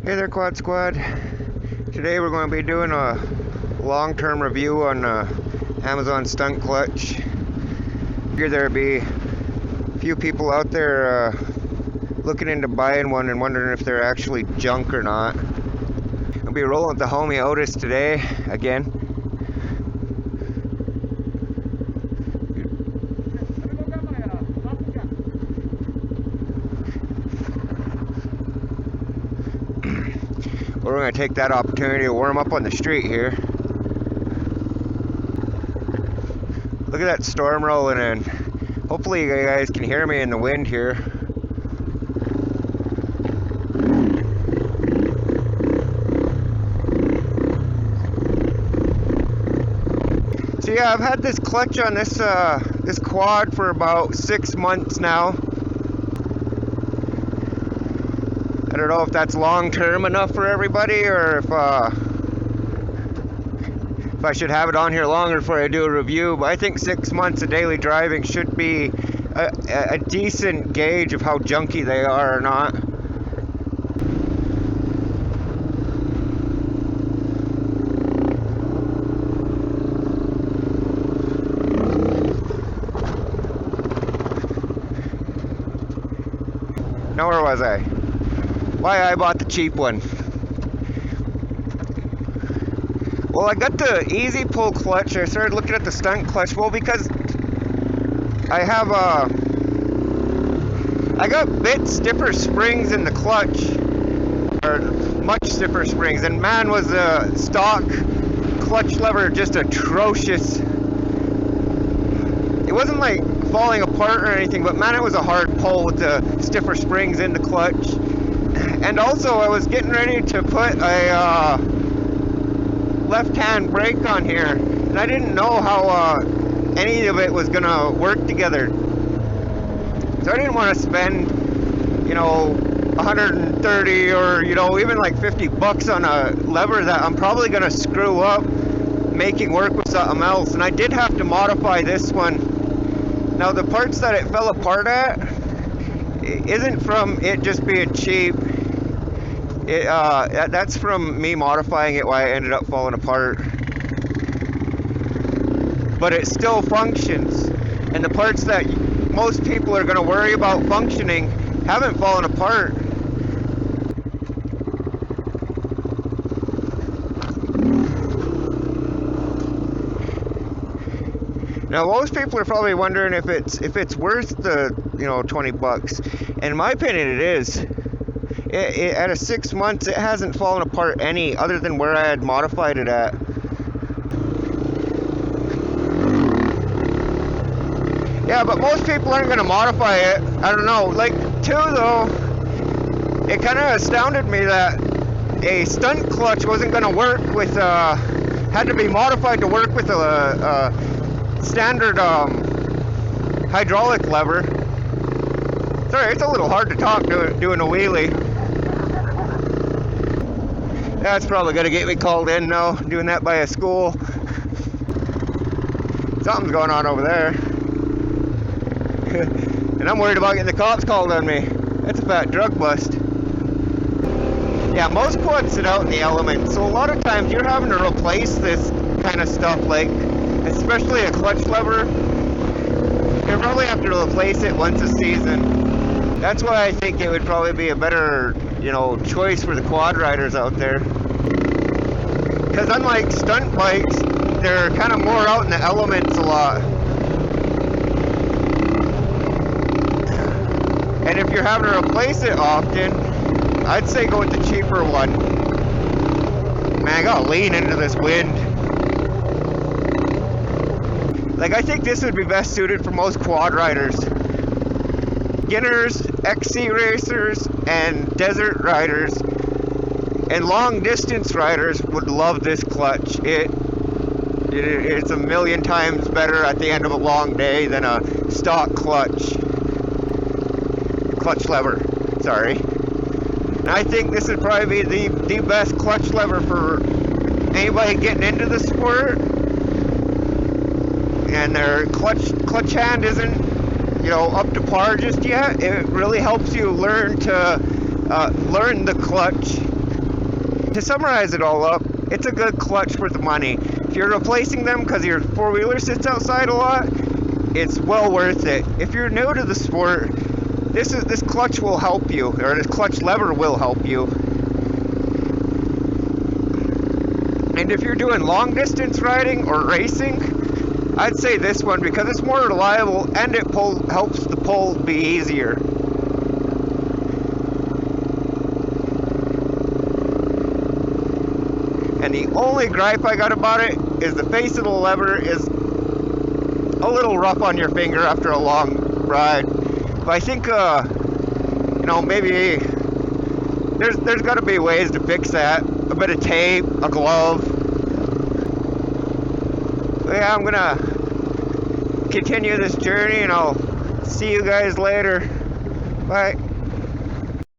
Hey there, Quad Squad. Today we're going to be doing a long-term review on Amazon stunt clutch. Figure there'd be a few people out there looking into buying one and wondering if they're actually junk or not. I'll be rolling with the homie Otis today again. We're going to take that opportunity to warm up on the street here. Look at that storm rolling in. Hopefully you guys can hear me in the wind here. So yeah, I've had this clutch on this quad for about 6 months now. I don't know if that's long-term enough for everybody, or if I should have it on here longer before I do a review. But I think 6 months of daily driving should be a decent gauge of how junky they are or not. Now where was I? Why I bought the cheap one. Well, I got the easy pull clutch. I started looking at the stunt clutch. Well, because I have I got bit stiffer springs in the clutch, or much stiffer springs, and man, was the stock clutch lever just atrocious. It wasn't like falling apart or anything, but man, it was a hard pull with the stiffer springs in the clutch. And also, I was getting ready to put a left-hand brake on here, and I didn't know how any of it was gonna work together. So I didn't want to spend, $130 or even like $50 on a lever that I'm probably gonna screw up making work with something else. And I did have to modify this one. Now the parts that it fell apart at isn't from it just being cheap. That's from me modifying it, why it ended up falling apart. But it still functions, and the parts that most people are going to worry about functioning haven't fallen apart. Now most people are probably wondering if it's worth the $20. And in my opinion, it is. At a 6 months, it hasn't fallen apart any other than where I had modified it at. Yeah, but most people aren't going to modify it. I don't know. Like, too, though, it kind of astounded me that a stunt clutch wasn't going to work with, had to be modified to work with a standard hydraulic lever. Sorry, it's a little hard to talk doing a wheelie. That's probably going to get me called in now, doing that by a school. Something's going on over there. And I'm worried about getting the cops called on me. That's a fat drug bust. Yeah, most quads sit out in the elements, so a lot of times you're having to replace this kind of stuff, like especially a clutch lever. You probably have to replace it once a season. That's why I think it would probably be a better choice for the quad riders out there. Because unlike stunt bikes, they're kind of more out in the elements a lot. And if you're having to replace it often, I'd say go with the cheaper one. Man, I gotta lean into this wind. Like, I think this would be best suited for most quad riders. Beginners, XC racers, and desert riders, and long distance riders would love this clutch. It's a million times better at the end of a long day than a stock clutch lever, sorry. And I think this would probably be the best clutch lever for anybody getting into the sport, and their clutch hand isn't up to par just yet. It really helps you learn the clutch to summarize it all up, it's a good clutch for the money. If you're replacing them because your four-wheeler sits outside a lot, it's well worth it. If you're new to the sport, this clutch will help you, or this clutch lever will help you. And if you're doing long distance riding or racing, I'd say this one because it's more reliable and it helps the pull be easier. And the only gripe I got about it is the face of the lever is a little rough on your finger after a long ride. But I think, you know, maybe there's got to be ways to fix that. A bit of tape, a glove. But yeah, I'm gonna continue this journey, and I'll see you guys later. Bye.